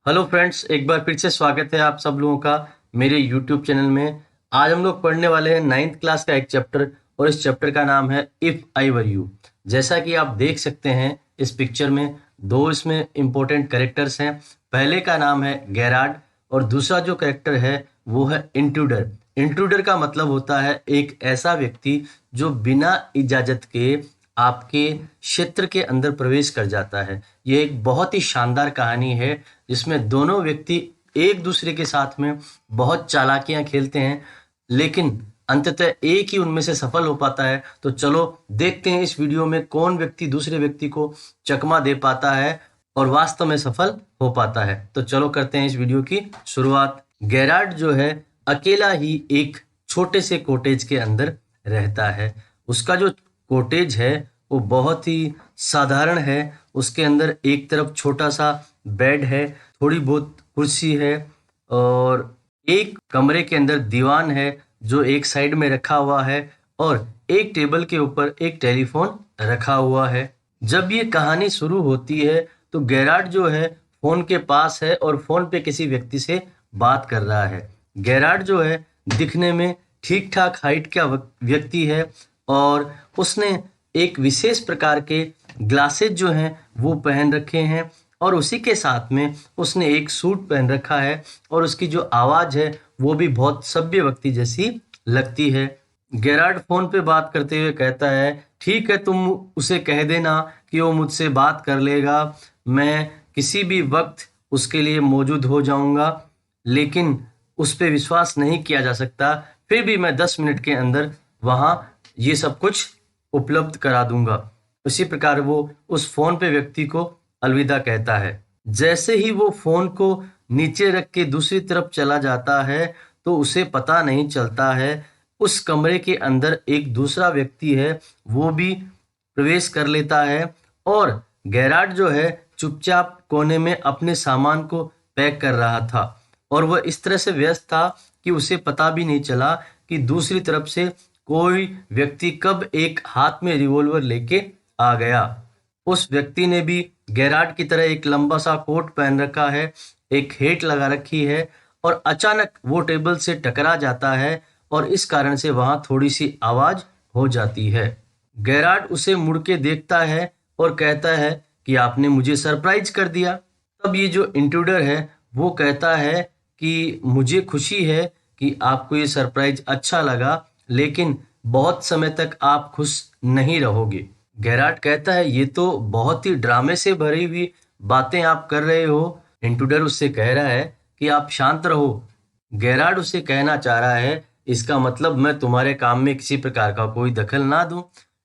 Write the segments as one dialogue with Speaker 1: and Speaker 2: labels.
Speaker 1: Hello friends, एक बार फिर से स्वागत है आप सब लोगों का मेरे यूट्यूब चैनल में। आज हम लोग पढ़ने वाले हैं 9th क्लास का एक चैप्टर और इस चैप्टर का नाम है इफ़ आई वर यू। जैसा कि आप देख सकते हैं इस पिक्चर में दो इसमें इम्पोर्टेंट कैरेक्टर्स हैं। पहले का नाम है गेरार्ड और दूसरा जो कैरेक्टर है वो है इंट्रूडर। इंट्रूडर का मतलब होता है एक ऐसा व्यक्ति जो बिना इजाज़त के आपके क्षेत्र के अंदर प्रवेश कर जाता है। ये एक बहुत ही शानदार कहानी है जिसमें दोनों व्यक्ति एक दूसरे के साथ में बहुत चालाकियां खेलते हैं, लेकिन अंततः एक ही उनमें से सफल हो पाता है। तो चलो देखते हैं इस वीडियो में कौन व्यक्ति दूसरे व्यक्ति को चकमा दे पाता है और वास्तव में सफल हो पाता है। तो चलो करते हैं इस वीडियो की शुरुआत। गेरार्ड जो है अकेला ही एक छोटे से कॉटेज के अंदर रहता है। उसका जो कॉटेज है वो बहुत ही साधारण है। उसके अंदर एक तरफ छोटा सा बेड है, थोड़ी बहुत कुर्सी है और एक कमरे के अंदर दीवान है जो एक साइड में रखा हुआ है और एक टेबल के ऊपर एक टेलीफोन रखा हुआ है। जब ये कहानी शुरू होती है तो गेरार्ड जो है फोन के पास है और फोन पे किसी व्यक्ति से बात कर रहा है। गेरार्ड जो है दिखने में ठीक ठाक हाइट का व्यक्ति है और उसने एक विशेष प्रकार के ग्लासेस जो हैं वो पहन रखे हैं और उसी के साथ में उसने एक सूट पहन रखा है और उसकी जो आवाज़ है वो भी बहुत सभ्य व्यक्ति जैसी लगती है। गेरार्ड फोन पे बात करते हुए कहता है, ठीक है, तुम उसे कह देना कि वो मुझसे बात कर लेगा, मैं किसी भी वक्त उसके लिए मौजूद हो जाऊंगा, लेकिन उस पर विश्वास नहीं किया जा सकता। फिर भी मैं 10 मिनट के अंदर वहाँ ये सब कुछ उपलब्ध करा दूंगा। उसी प्रकार वो उस फोन पे व्यक्ति को अलविदा कहता है। जैसे ही वो फोन को नीचे रख के दूसरी तरफ चला जाता है तो उसे पता नहीं चलता है उस कमरे के अंदर एक दूसरा व्यक्ति है, वो भी प्रवेश कर लेता है और गेरार्ड जो है चुपचाप कोने में अपने सामान को पैक कर रहा था और वह इस तरह से व्यस्त था कि उसे पता भी नहीं चला कि दूसरी तरफ से कोई व्यक्ति कब एक हाथ में रिवॉल्वर लेके आ गया। उस व्यक्ति ने भी गेरार्ड की तरह एक लंबा सा कोट पहन रखा है, एक हेट लगा रखी है और अचानक वो टेबल से टकरा जाता है और इस कारण से वहां थोड़ी सी आवाज हो जाती है। गेरार्ड उसे मुड़ के देखता है और कहता है कि आपने मुझे सरप्राइज कर दिया। तब ये जो इंट्रूडर है वो कहता है कि मुझे खुशी है कि आपको ये सरप्राइज अच्छा लगा, लेकिन बहुत समय तक आप खुश नहीं रहोगे। गेरार्ड कहता है, ये तो बहुत ही ड्रामे से भरी हुई बातें आप कर रहे हो। इंट्रूडर उससे कह रहा है कि आप शांत रहो। गेरार्ड उसे कहना चाह रहा है, इसका मतलब मैं तुम्हारे काम में किसी प्रकार का कोई दखल ना दूं।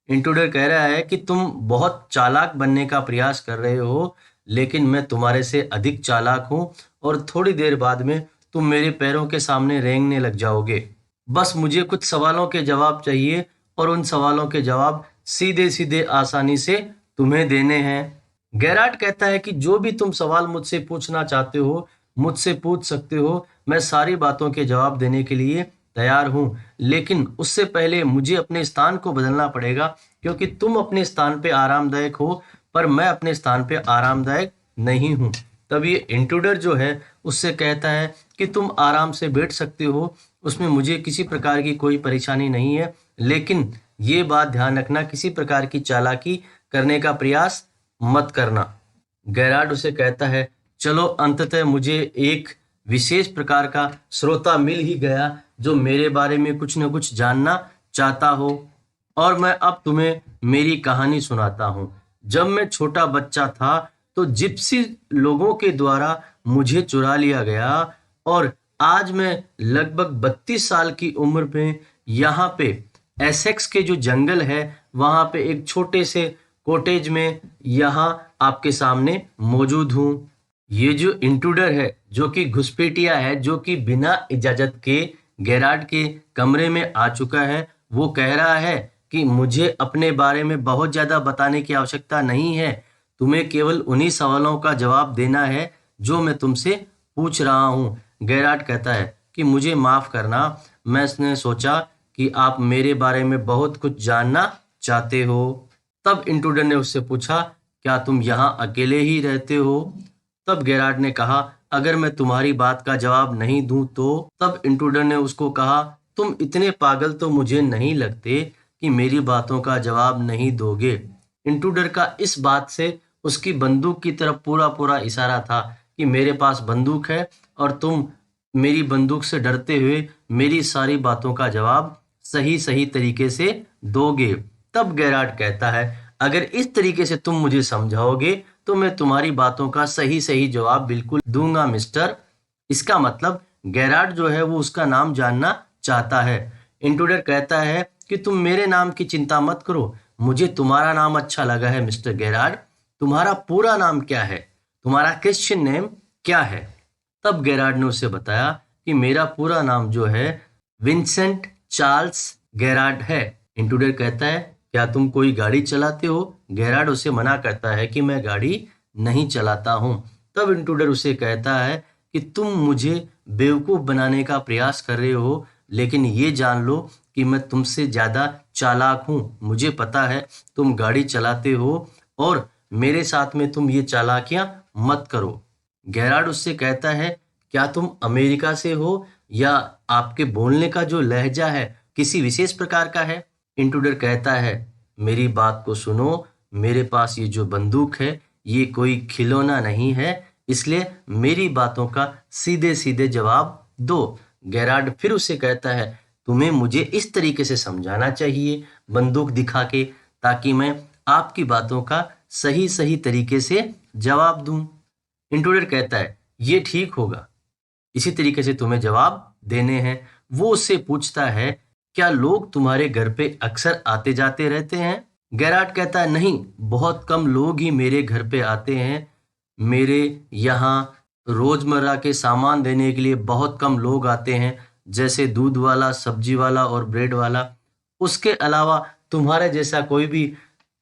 Speaker 1: इंट्रूडर कह रहा है कि तुम बहुत चालाक बनने का प्रयास कर रहे हो, लेकिन मैं तुम्हारे से अधिक चालाक हूं और थोड़ी देर बाद में तुम मेरे पैरों के सामने रेंगने लग जाओगे। बस मुझे कुछ सवालों के जवाब चाहिए और उन सवालों के जवाब सीधे सीधे आसानी से तुम्हें देने हैं। गेरार्ड कहता है कि जो भी तुम सवाल मुझसे पूछना चाहते हो मुझसे पूछ सकते हो, मैं सारी बातों के जवाब देने के लिए तैयार हूं, लेकिन उससे पहले मुझे अपने स्थान को बदलना पड़ेगा क्योंकि तुम अपने स्थान पे आरामदायक हो पर मैं अपने स्थान पे आरामदायक नहीं हूं। तब ये इंट्रूडर जो है उससे कहता है कि तुम आराम से बैठ सकते हो, उसमें मुझे किसी प्रकार की कोई परेशानी नहीं है, लेकिन ये बात ध्यान रखना किसी प्रकार की चालाकी करने का प्रयास मत करना। गेरार्ड उसे कहता है, चलो अंततः मुझे एक विशेष प्रकार का श्रोता मिल ही गया जो मेरे बारे में कुछ न कुछ जानना चाहता हो और मैं अब तुम्हें मेरी कहानी सुनाता हूँ। जब मैं छोटा बच्चा था तो जिप्सी लोगों के द्वारा मुझे चुरा लिया गया और आज मैं लगभग 32 साल की उम्र में यहाँ पे एसेक्स के जो जंगल है वहाँ पे एक छोटे से कॉटेज में यहाँ आपके सामने मौजूद हूँ। ये जो इंट्रूडर है, जो कि घुसपैठिया है, जो कि बिना इजाजत के गेरार्ड के कमरे में आ चुका है, वो कह रहा है कि मुझे अपने बारे में बहुत ज्यादा बताने की आवश्यकता नहीं है, तुम्हें केवल उन्हीं सवालों का जवाब देना है जो मैं तुमसे पूछ रहा हूँ। गेरार्ड कहता है कि मुझे माफ करना, मैंने सोचा कि आप मेरे बारे में बहुत कुछ जानना चाहते हो। तब इंट्रूडर ने उससे पूछा, क्या तुम यहाँ अकेले ही रहते हो? तब गेरार्ड ने कहा, अगर मैं तुम्हारी बात का जवाब नहीं दूं तो। तब इंट्रूडर ने उसको कहा, तुम इतने पागल तो मुझे नहीं लगते कि मेरी बातों का जवाब नहीं दोगे। इंट्रूडर का इस बात से उसकी बंदूक की तरफ पूरा पूरा इशारा था कि मेरे पास बंदूक है और तुम मेरी बंदूक से डरते हुए मेरी सारी बातों का जवाब सही सही तरीके से दोगे। तब गेरार्ड कहता है, अगर इस तरीके से तुम मुझे समझाओगे तो मैं तुम्हारी बातों का सही सही जवाब बिल्कुल दूंगा मिस्टर। इसका मतलब गेरार्ड जो है वो उसका नाम जानना चाहता है। इंट्रूडर कहता है कि तुम मेरे नाम की चिंता मत करो, मुझे तुम्हारा नाम अच्छा लगा है मिस्टर गेरार्ड। तुम्हारा पूरा नाम क्या है? तुम्हारा क्रिश्चियन नेम क्या है? तब गेरार्ड ने उसे बताया कि मेरा पूरा नाम जो है विंसेंट चार्ल्स गेरार्ड है। इंट्रूडर कहता है, क्या तुम कोई गाड़ी चलाते हो? गेरार्ड उसे मना करता है कि मैं गाड़ी नहीं चलाता हूँ। तब इंट्रूडर उसे कहता है कि तुम मुझे बेवकूफ बनाने का प्रयास कर रहे हो, लेकिन ये जान लो कि मैं तुमसे ज्यादा चालाक हूँ। मुझे पता है तुम गाड़ी चलाते हो और मेरे साथ में तुम ये चालाकियां मत करो। गेरार्ड उससे कहता है, क्या तुम अमेरिका से हो या आपके बोलने का जो लहजा है किसी विशेष प्रकार का है? इंट्रूडर कहता है, मेरी बात को सुनो, मेरे पास ये जो बंदूक है ये कोई खिलौना नहीं है, इसलिए मेरी बातों का सीधे सीधे जवाब दो। गेरार्ड फिर उसे कहता है, तुम्हें मुझे इस तरीके से समझाना चाहिए बंदूक दिखा के, ताकि मैं आपकी बातों का सही सही तरीके से जवाब दूं। इंट्रूडर कहता है, ये ठीक होगा, इसी तरीके से तुम्हें जवाब देने हैं। वो उससे पूछता है, क्या लोग तुम्हारे घर पे अक्सर आते जाते रहते हैं? गेरार्ड कहता है, नहीं, बहुत कम लोग ही मेरे घर पे आते हैं। मेरे यहाँ रोजमर्रा के सामान देने के लिए बहुत कम लोग आते हैं, जैसे दूध वाला, सब्जी वाला और ब्रेड वाला। उसके अलावा तुम्हारे जैसा कोई भी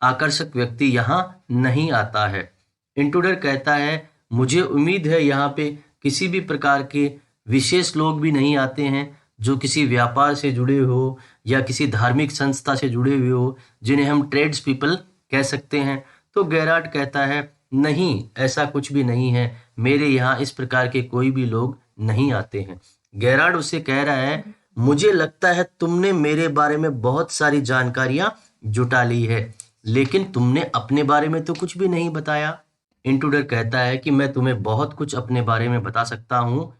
Speaker 1: आकर्षक व्यक्ति यहाँ नहीं आता है। इंट्रूडर कहता है, मुझे उम्मीद है यहाँ पे किसी भी प्रकार के विशेष लोग भी नहीं आते हैं जो किसी व्यापार से जुड़े हो या किसी धार्मिक संस्था से जुड़े हुए हो, जिन्हें हम ट्रेड्स पीपल कह सकते हैं। तो गेरार्ड कहता है, नहीं, ऐसा कुछ भी नहीं है, मेरे यहाँ इस प्रकार के कोई भी लोग नहीं आते हैं। गेरार्ड उसे कह रहा है, मुझे लगता है तुमने मेरे बारे में बहुत सारी जानकारियां जुटा ली है, लेकिन तुमने अपने बारे में तो कुछ भी नहीं बताया। इंट्रूडर कहता है कि मैं तुम्हें बहुत कुछ अपने बारे में बता सकता हूँ,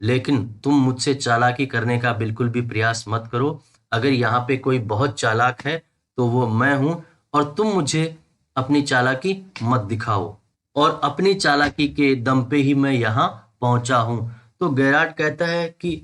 Speaker 1: लेकिन तुम मुझसे चालाकी करने का बिल्कुल भी प्रयास मत करो। अगर यहाँ पे कोई बहुत चालाक है तो वो मैं हूँ, और तुम मुझे अपनी चालाकी मत दिखाओ, और अपनी चालाकी के दम पे ही मैं यहाँ पहुंचा हूँ। तो गेरार्ड कहता है कि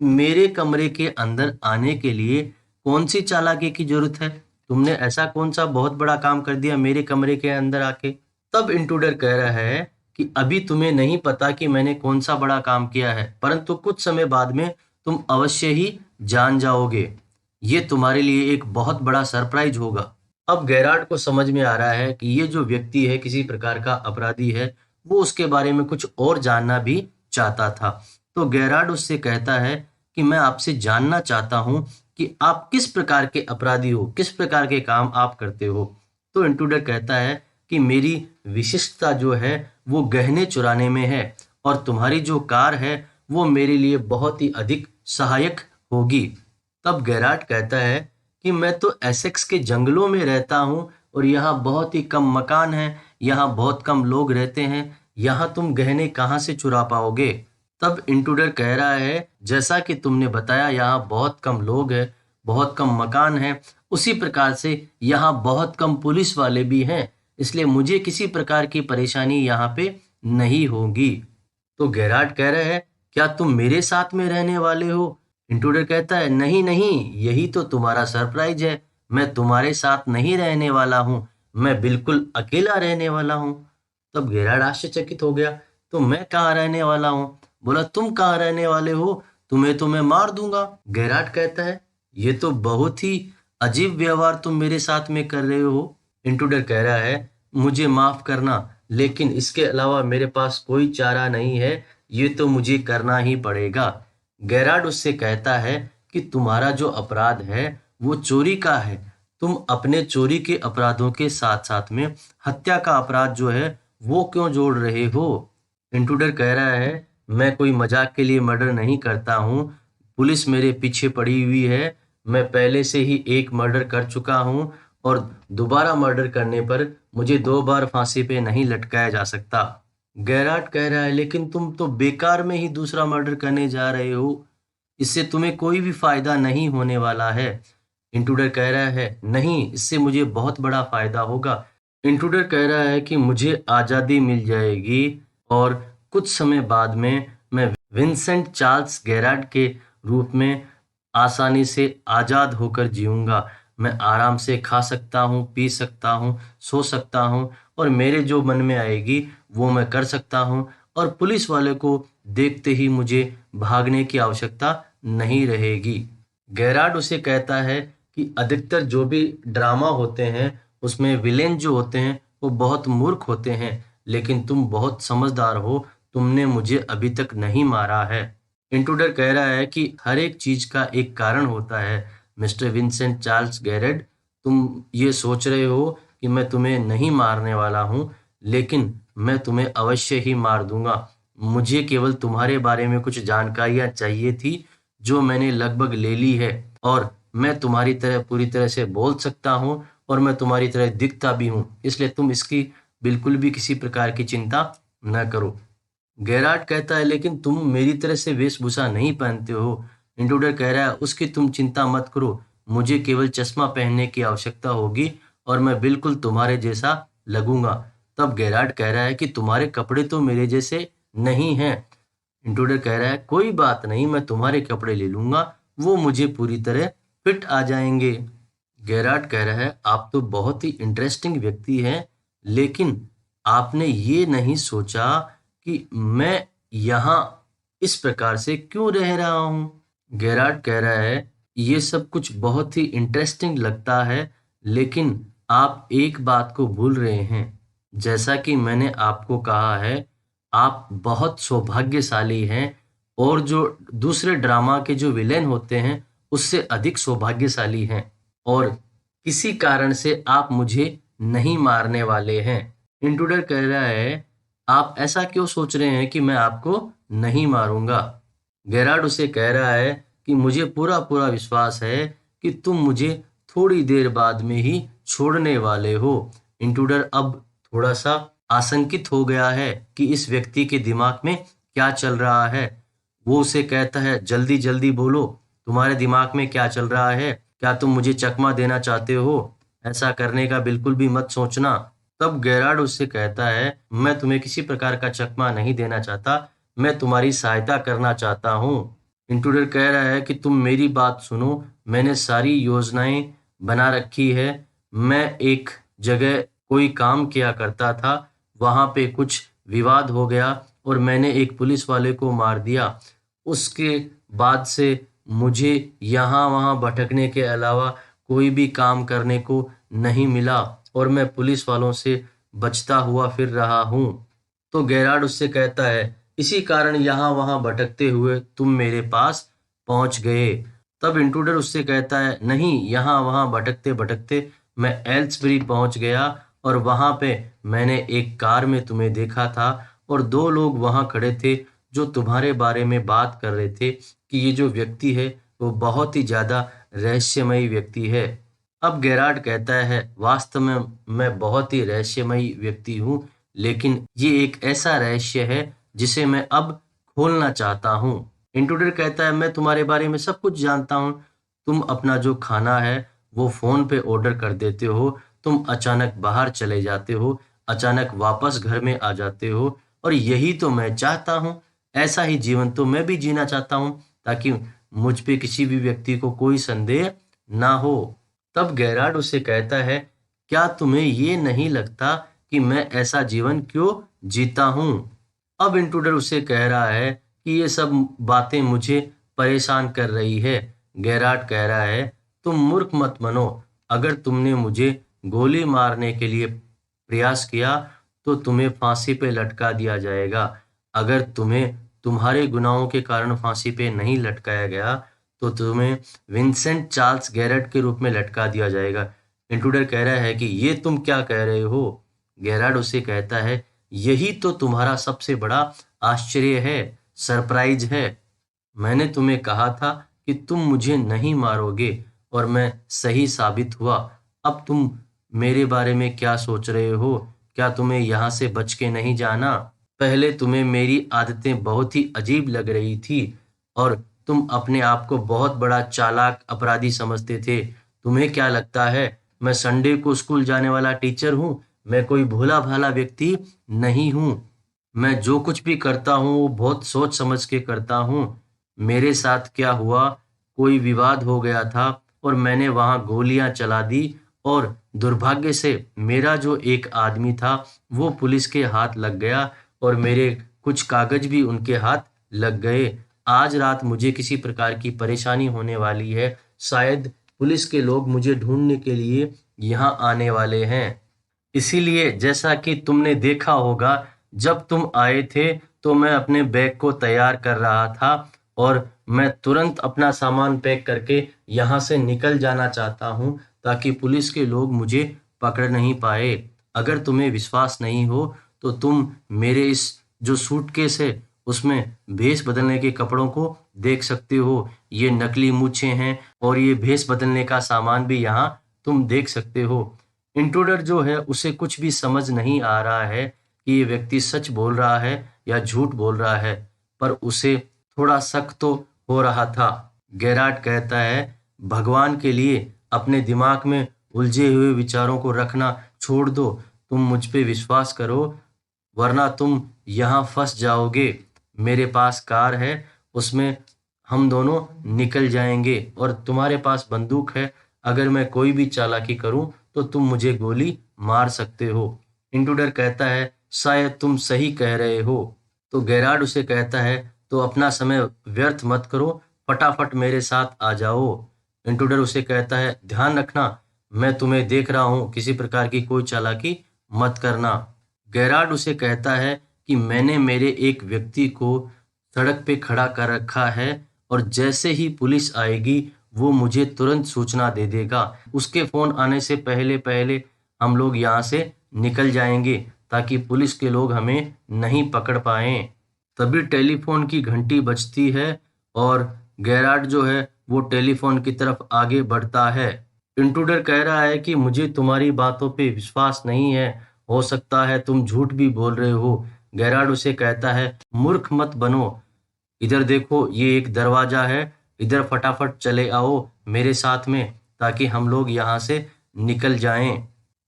Speaker 1: मेरे कमरे के अंदर आने के लिए कौन सी चालाकी की जरूरत है? तुमने ऐसा कौन सा बहुत बड़ा काम कर दिया मेरे कमरे के अंदर आके? तब इंट्रूडर कह रहा है कि अभी तुम्हें नहीं पता कि मैंने कौन सा बड़ा काम किया है, परंतु कुछ समय बाद में तुम अवश्य ही जान जाओगे। ये तुम्हारे लिए एक बहुत बड़ा सरप्राइज होगा। अब गेरार्ड को समझ में आ रहा है कि ये जो व्यक्ति है किसी प्रकार का अपराधी है, वो उसके बारे में कुछ और जानना भी चाहता था। तो गेरार्ड उससे कहता है कि मैं आपसे जानना चाहता हूँ कि आप किस प्रकार के अपराधी हो, किस प्रकार के काम आप करते हो। तो इंट्रूडर कहता है कि मेरी विशिष्टता जो है वो गहने चुराने में है, और तुम्हारी जो कार है वो मेरे लिए बहुत ही अधिक सहायक होगी। तब गेरार्ड कहता है कि मैं तो एसेक्स के जंगलों में रहता हूँ और यहाँ बहुत ही कम मकान हैं, यहाँ बहुत कम लोग रहते हैं, यहाँ तुम गहने कहाँ से चुरा पाओगे? तब इंट्रूडर कह रहा है, जैसा कि तुमने बताया यहाँ बहुत कम लोग हैं, बहुत कम मकान हैं, उसी प्रकार से यहाँ बहुत कम पुलिस वाले भी हैं, इसलिए मुझे किसी प्रकार की परेशानी यहाँ पे नहीं होगी। तो गेरार्ड कह रहे हैं, क्या तुम मेरे साथ में रहने वाले हो? इंट्रूडर कहता है, नहीं नहीं, यही तो तुम्हारा सरप्राइज है, मैं तुम्हारे साथ नहीं रहने वाला हूँ, मैं बिल्कुल अकेला रहने वाला हूँ। तब गेरार्ड आश्चर्यचकित हो गया, तो मैं कहाँ रहने वाला हूँ? बोला, तुम कहाँ रहने वाले हो? तुम्हें तो मैं मार दूंगा। गेरार्ड कहता है, ये तो बहुत ही अजीब व्यवहार तुम मेरे साथ में कर रहे हो। इंट्रूडर कह रहा है, मुझे माफ करना, लेकिन इसके अलावा मेरे पास कोई चारा नहीं है, ये तो मुझे करना ही पड़ेगा। गेरार्ड उससे कहता है कि तुम्हारा जो अपराध है वो चोरी का है, तुम अपने चोरी के अपराधों के साथ साथ में हत्या का अपराध जो है वो क्यों जोड़ रहे हो? इंट्रूडर कह रहा है, मैं कोई मजाक के लिए मर्डर नहीं करता हूँ। पुलिस मेरे पीछे पड़ी हुई है। मैं पहले से ही एक मर्डर कर चुका हूँ और दोबारा मर्डर करने पर मुझे 2 बार फांसी पे नहीं लटकाया जा सकता। गैराट कह रहा है, लेकिन तुम तो बेकार में ही दूसरा मर्डर करने जा रहे हो। इससे तुम्हें कोई भी फायदा नहीं होने वाला है। इंट्रूडर कह रहा है, नहीं, इससे मुझे बहुत बड़ा फायदा होगा। इंट्रूडर कह रहा है कि मुझे आज़ादी मिल जाएगी और कुछ समय बाद में मैं विंसेंट चार्ल्स गैराट के रूप में आसानी से आज़ाद होकर जीऊँगा। मैं आराम से खा सकता हूँ, पी सकता हूँ, सो सकता हूँ और मेरे जो मन में आएगी वो मैं कर सकता हूँ और पुलिस वाले को देखते ही मुझे भागने की आवश्यकता नहीं रहेगी। गैराट उसे कहता है कि अधिकतर जो भी ड्रामा होते हैं उसमें विलेन जो होते हैं वो बहुत मूर्ख होते हैं, लेकिन तुम बहुत समझदार हो, तुमने मुझे अभी तक नहीं मारा है। इंट्रूडर कह रहा है कि हर एक चीज का एक कारण होता है। मिस्टर विंसेंट चार्ल्स गैरेट, तुम ये सोच रहे हो कि मैं तुम्हें नहीं मारने वाला हूँ, लेकिन मैं तुम्हें अवश्य ही मार दूंगा। मुझे केवल तुम्हारे बारे में कुछ जानकारियां चाहिए थी जो मैंने लगभग ले ली है और मैं तुम्हारी तरह पूरी तरह से बोल सकता हूँ और मैं तुम्हारी तरह दिखता भी हूँ, इसलिए तुम इसकी बिल्कुल भी किसी प्रकार की चिंता न करो। गैराट कहता है, लेकिन तुम मेरी तरह से वेशभूषा नहीं पहनते हो। इंट्रूडर कह रहा है, उसकी तुम चिंता मत करो, मुझे केवल चश्मा पहनने की आवश्यकता होगी और मैं बिल्कुल तुम्हारे जैसा लगूंगा। तब गैराट कह रहा है कि तुम्हारे कपड़े तो मेरे जैसे नहीं हैं। इंट्रूडर कह रहा है, कोई बात नहीं, मैं तुम्हारे कपड़े ले लूंगा, वो मुझे पूरी तरह फिट आ जाएंगे। गैराट कह रहा है, आप तो बहुत ही इंटरेस्टिंग व्यक्ति हैं, लेकिन आपने ये नहीं सोचा कि मैं यहाँ इस प्रकार से क्यों रह रहा हूँ। गैराट कह रहा है, ये सब कुछ बहुत ही इंटरेस्टिंग लगता है, लेकिन आप एक बात को भूल रहे हैं। जैसा कि मैंने आपको कहा है, आप बहुत सौभाग्यशाली हैं और जो दूसरे ड्रामा के जो विलेन होते हैं उससे अधिक सौभाग्यशाली हैं और किसी कारण से आप मुझे नहीं मारने वाले हैं। इंट्रूडर कह रहा है, आप ऐसा क्यों सोच रहे हैं कि मैं आपको नहीं मारूंगा। गैराड उसे कह रहा है कि मुझे पूरा पूरा विश्वास है कि तुम मुझे थोड़ी देर बाद में ही छोड़ने वाले हो। इंट्रूडर अब थोड़ा सा आशंकित हो गया है कि इस व्यक्ति के दिमाग में क्या चल रहा है। वो उसे कहता है, जल्दी जल्दी बोलो, तुम्हारे दिमाग में क्या चल रहा है? क्या तुम मुझे चकमा देना चाहते हो? ऐसा करने का बिल्कुल भी मत सोचना। तब गैराड उससे कहता है, मैं तुम्हें किसी प्रकार का चकमा नहीं देना चाहता, मैं तुम्हारी सहायता करना चाहता हूँ। इंट्रूडर कह रहा है कि तुम मेरी बात सुनो, मैंने सारी योजनाएं बना रखी है। मैं एक जगह कोई काम किया करता था, वहां पे कुछ विवाद हो गया और मैंने एक पुलिस वाले को मार दिया। उसके बाद से मुझे यहाँ वहाँ भटकने के अलावा कोई भी काम करने को नहीं मिला और मैं पुलिस वालों से बचता हुआ फिर रहा हूँ। तो गैराड उससे कहता है, इसी कारण यहाँ वहाँ भटकते हुए तुम मेरे पास पहुंच गए। तब इंट्रूडर उससे कहता है, नहीं, यहाँ वहाँ भटकते भटकते मैं एल्सबरी पहुंच गया और वहां पे मैंने एक कार में तुम्हें देखा था और 2 लोग वहां खड़े थे जो तुम्हारे बारे में बात कर रहे थे कि ये जो व्यक्ति है वो बहुत ही ज्यादा रहस्यमयी व्यक्ति है। अब गैराड कहता है, वास्तव में मैं बहुत ही रहस्यमयी व्यक्ति हूँ, लेकिन ये एक ऐसा रहस्य है जिसे मैं अब खोलना चाहता हूँ। इंट्रूडर कहता है, मैं तुम्हारे बारे में सब कुछ जानता हूँ। तुम अपना जो खाना है वो फोन पे ऑर्डर कर देते हो, तुम अचानक बाहर चले जाते हो, अचानक वापस घर में आ जाते हो और यही तो मैं चाहता हूँ। ऐसा ही जीवन तो मैं भी जीना चाहता हूँ ताकि मुझ पे किसी भी व्यक्ति को कोई संदेह ना हो। तब गैराड उसे कहता है, क्या तुम्हें ये नहीं लगता कि मैं ऐसा जीवन क्यों जीता हूँ? अब इंट्रूडर उसे कह रहा है कि ये सब बातें मुझे परेशान कर रही है। गैराड कह रहा है, तुम मूर्ख मत बनो। अगर तुमने मुझे गोली मारने के लिए प्रयास किया तो तुम्हें फांसी पे लटका दिया जाएगा। अगर तुम्हें तुम्हारे गुनाहों के कारण फांसी पे नहीं लटकाया गया तो तुम्हें विंसेंट चार्ल्स गैरेट के रूप में लटका दिया जाएगा। इंट्रूडर कह रहा है कि ये तुम क्या कह रहे हो? गैराड उसे कहता है, यही तो तुम्हारा सबसे बड़ा आश्चर्य है, सरप्राइज है। मैंने तुम्हें कहा था कि तुम मुझे नहीं मारोगे और मैं सही साबित हुआ। अब तुम मेरे बारे में क्या सोच रहे हो? क्या तुम्हें यहाँ से बच के नहीं जाना? पहले तुम्हें मेरी आदतें बहुत ही अजीब लग रही थी और तुम अपने आप को बहुत बड़ा चालाक अपराधी समझते थे। तुम्हें क्या लगता है मैं संडे को स्कूल जाने वाला टीचर हूँ? मैं कोई भोला भाला व्यक्ति नहीं हूँ। मैं जो कुछ भी करता हूँ वो बहुत सोच समझ के करता हूँ। मेरे साथ क्या हुआ, कोई विवाद हो गया था और मैंने वहां गोलियां चला दी और दुर्भाग्य से मेरा जो एक आदमी था वो पुलिस के हाथ लग गया और मेरे कुछ कागज भी उनके हाथ लग गए। आज रात मुझे किसी प्रकार की परेशानी होने वाली है। शायद पुलिस के लोग मुझे ढूंढने के लिए यहाँ आने वाले हैं। इसीलिए जैसा कि तुमने देखा होगा, जब तुम आए थे तो मैं अपने बैग को तैयार कर रहा था और मैं तुरंत अपना सामान पैक करके यहाँ से निकल जाना चाहता हूँ ताकि पुलिस के लोग मुझे पकड़ नहीं पाए। अगर तुम्हें विश्वास नहीं हो तो तुम मेरे इस जो सूटकेस है उसमें भेष बदलने के कपड़ों को देख सकते हो। ये नकली मूछें हैं और ये भेष बदलने का सामान भी यहाँ तुम देख सकते हो। इंट्रूडर जो है उसे कुछ भी समझ नहीं आ रहा है कि ये व्यक्ति सच बोल रहा है या झूठ बोल रहा है, पर उसे थोड़ा शक तो हो रहा था। गेरार्ड कहता है, भगवान के लिए अपने दिमाग में उलझे हुए विचारों को रखना छोड़ दो। तुम मुझ पे विश्वास करो वरना तुम यहाँ फंस जाओगे। मेरे पास कार है, उसमें हम दोनों निकल जाएंगे और तुम्हारे पास बंदूक है। अगर मैं कोई भी चालाकी करूं तो तुम मुझे गोली मार सकते हो। इंट्रूडर कहता है, शायद तुम सही कह रहे हो। तो गेरार्ड उसे कहता है, तो अपना समय व्यर्थ मत करो, फटाफट मेरे साथ आ जाओ। इंट्रूडर उसे कहता है, ध्यान रखना मैं तुम्हें देख रहा हूँ, किसी प्रकार की कोई चालाकी मत करना। गेरार्ड उसे कहता है कि मैंने मेरे एक व्यक्ति को सड़क पे खड़ा कर रखा है और जैसे ही पुलिस आएगी वो मुझे तुरंत सूचना दे देगा। उसके फोन आने से पहले पहले हम लोग यहाँ से निकल जाएंगे ताकि पुलिस के लोग हमें नहीं पकड़ पाएं। तभी टेलीफोन की घंटी बजती है और गेरार्ड जो है वो टेलीफोन की तरफ आगे बढ़ता है। इंट्रूडर कह रहा है कि मुझे तुम्हारी बातों पे विश्वास नहीं है, हो सकता है तुम झूठ भी बोल रहे हो। गेरार्ड उसे कहता है, मूर्ख मत बनो, इधर देखो ये एक दरवाजा है, इधर फटाफट चले आओ मेरे साथ में ताकि हम लोग यहाँ से निकल जाएं।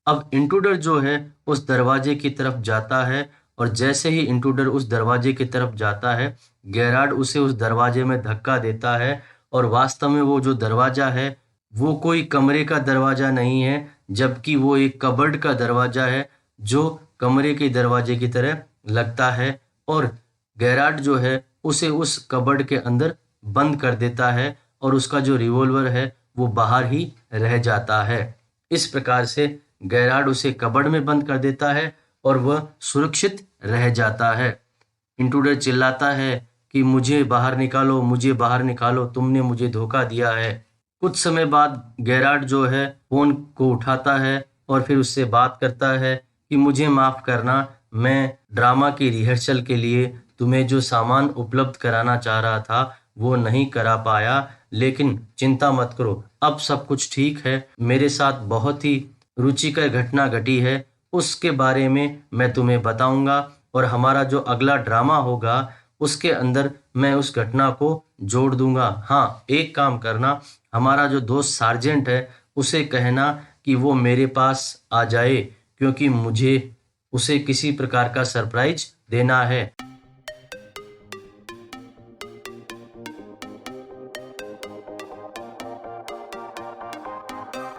Speaker 1: अब इंट्रूडर जो है उस दरवाजे की तरफ जाता है और जैसे ही इंट्रूडर उस दरवाजे की तरफ जाता है गेरार्ड उसे उस दरवाजे में धक्का देता है और वास्तव में वो जो दरवाजा है वो कोई कमरे का दरवाजा नहीं है, जबकि वो एक कबर्ड का दरवाजा है जो कमरे के दरवाजे की तरह लगता है और गेरार्ड जो है उसे उस कबर्ड के अंदर बंद कर देता है और उसका जो रिवॉल्वर है वो बाहर ही रह जाता है। इस प्रकार से गेरार्ड उसे कबर्ड में बंद कर देता है और वह सुरक्षित रह जाता है। इंट्रूडर चिल्लाता है कि मुझे बाहर निकालो, मुझे बाहर निकालो, तुमने मुझे धोखा दिया है। कुछ समय बाद गेरार्ड जो है फोन को उठाता है और फिर उससे बात करता है कि मुझे माफ करना, मैं ड्रामा की रिहर्सल के लिए तुम्हें जो सामान उपलब्ध कराना चाह रहा था वो नहीं करा पाया, लेकिन चिंता मत करो, अब सब कुछ ठीक है। मेरे साथ बहुत ही रुचिकर घटना घटी है, उसके बारे में मैं तुम्हें बताऊंगा और हमारा जो अगला ड्रामा होगा उसके अंदर मैं उस घटना को जोड़ दूंगा। हाँ, एक काम करना, हमारा जो दोस्त सार्जेंट है उसे कहना कि वो मेरे पास आ जाए क्योंकि मुझे उसे किसी प्रकार का सरप्राइज देना है।